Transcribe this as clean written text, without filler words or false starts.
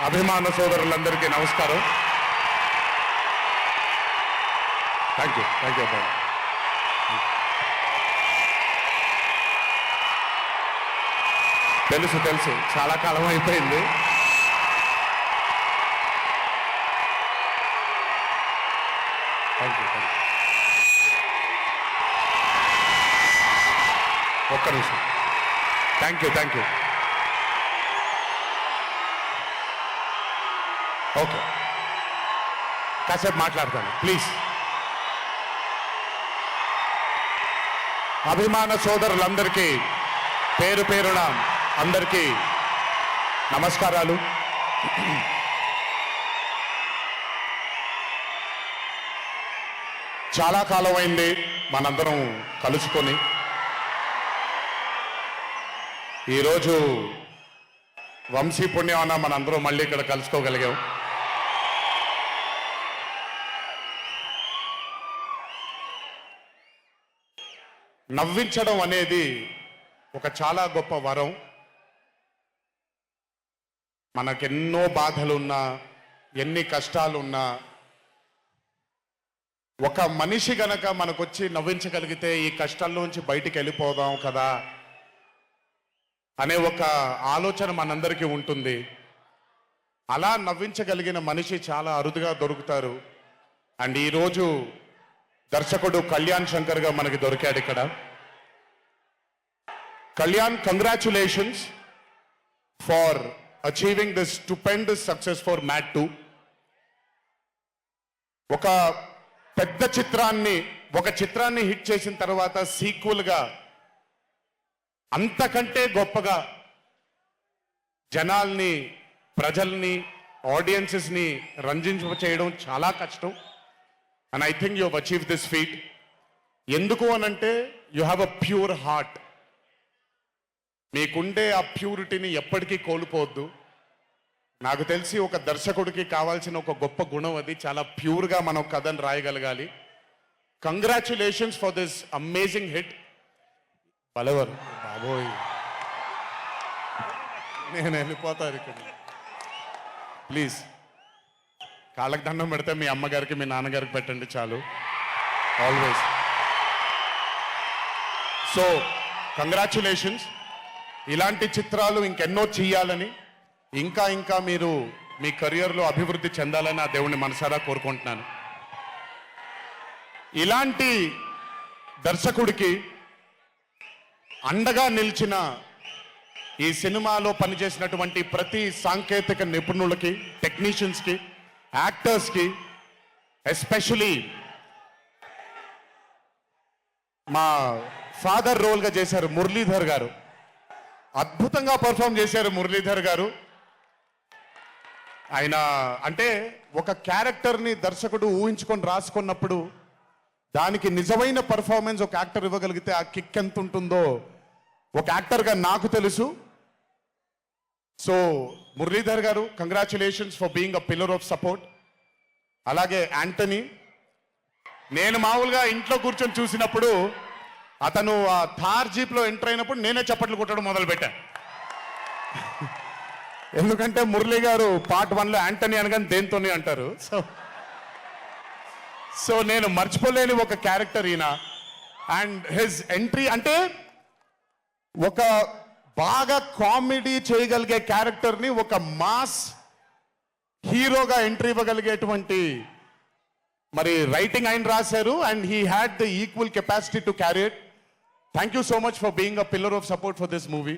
అభిమాన సోదరులందరికీ నమస్కారం. థ్యాంక్ యూ అబ్బాయి. తెలుసు చాలా కాలం అయిపోయింది. Thank you. ఒక్క నిమిషం. Thank you. ఓకే, కాసేపు మాట్లాడతాను ప్లీజ్. అభిమాన సోదరులందరికీ పేరు పేరున అందరికీ నమస్కారాలు. చాలా కాలం అయింది మనందరం కలుసుకొని. ఈరోజు వంశీ పుణ్యమన మనందరం మళ్ళీ ఇక్కడ కలుసుకోగలిగాం. నవ్వించడం అనేది ఒక చాలా గొప్ప వరం. మనకెన్నో బాధలున్నా, ఎన్ని కష్టాలున్నా, ఒక మనిషి గనక మనకొచ్చి నవ్వించగలిగితే ఈ కష్టాల్లోంచి బయటికి వెళ్ళిపోదాం కదా అనే ఒక ఆలోచన మనందరికీ ఉంటుంది. అలా నవ్వించగలిగిన మనిషి చాలా అరుదుగా దొరుకుతారు. అండ్ ఈరోజు దర్శకుడు కళ్యాణ్ శంకర్గా మనకి దొరికాడు ఇక్కడ. Kalyan, congratulations for achieving this stupendous success for MAD 2. ఒక పెద్ద చిత్రాన్ని హిట్ చేసిన తర్వాత సీక్వెల్గా అంతకంటే గొప్పగా జనాల్ని, ప్రజల్ని, ఆడియన్సెస్ని రంజింపచేయడం చాలా కష్టం. And I think you have achieve this feat. ఎందుకు అనంటే you have a pure heart. మీకుండే ఆ ప్యూరిటీని ఎప్పటికీ కోల్పోవద్దు. నాకు తెలిసి ఒక దర్శకుడికి కావాల్సిన ఒక గొప్ప గుణం అది. చాలా ప్యూర్గా మనం కథను రాయగలగాలి. Congratulations for this amazing hit. బలవర్ బాబోయ్, నేను వెళ్ళిపోతాను ఇక్కడ. ప్లీజ్ కాళ్ళకి దండం పెడితే మీ అమ్మగారికి, మీ నాన్నగారికి పెట్టండి చాలు. ఆల్వేస్. So congratulations. ఇలాంటి చిత్రాలు ఇంకెన్నో చెయ్యాలని, ఇంకా మీరు మీ కెరియర్లో అభివృద్ధి చెందాలని ఆ దేవుణ్ణి మనసారా కోరుకుంటున్నాను. ఇలాంటి దర్శకుడికి అండగా నిలిచిన ఈ సినిమాలో పనిచేసినటువంటి ప్రతి సాంకేతిక నిపుణులకి, టెక్నీషియన్స్కి, యాక్టర్స్కి, ఎస్పెషలీ మా ఫాదర్ రోల్గా చేశారు మురళీధర్ గారు. అద్భుతంగా పర్ఫామ్ చేశారు మురళీధర్ గారు. ఆయన అంటే ఒక క్యారెక్టర్ని దర్శకుడు ఊహించుకొని రాసుకున్నప్పుడు దానికి నిజమైన పర్ఫార్మెన్స్ ఒక యాక్టర్ ఇవ్వగలిగితే ఆ కిక్ ఎంత ఉంటుందో ఒక యాక్టర్గా నాకు తెలుసు. సో మురళీధర్ గారు, congratulations for being a pillar of support. అలాగే యాంటనీ, నేను మామూలుగా ఇంట్లో కూర్చొని చూసినప్పుడు అతను ఆ థార్ జీప్లో ఎంటర్ అయినప్పుడు నేనే చప్పట్లు కొట్టడం మొదలుపెట్టాను. ఎందుకంటే మురళీ గారు పార్ట్ 1లో యాంటనీ అనగానే దేంతోనే అంటారు. సో నేను మర్చిపోలేని ఒక క్యారెక్టర్ ఈయన. అండ్ హిజ్ ఎంట్రీ అంటే ఒక బాగా కామెడీ చేయగలిగే క్యారెక్టర్ని ఒక మాస్ హీరోగా ఎంట్రీ ఇవ్వగలిగేటువంటి మరి రైటింగ్ ఆయన రాశారు. And he had the equal capacity to carry it. Thank you so much for being a pillar of support for this movie.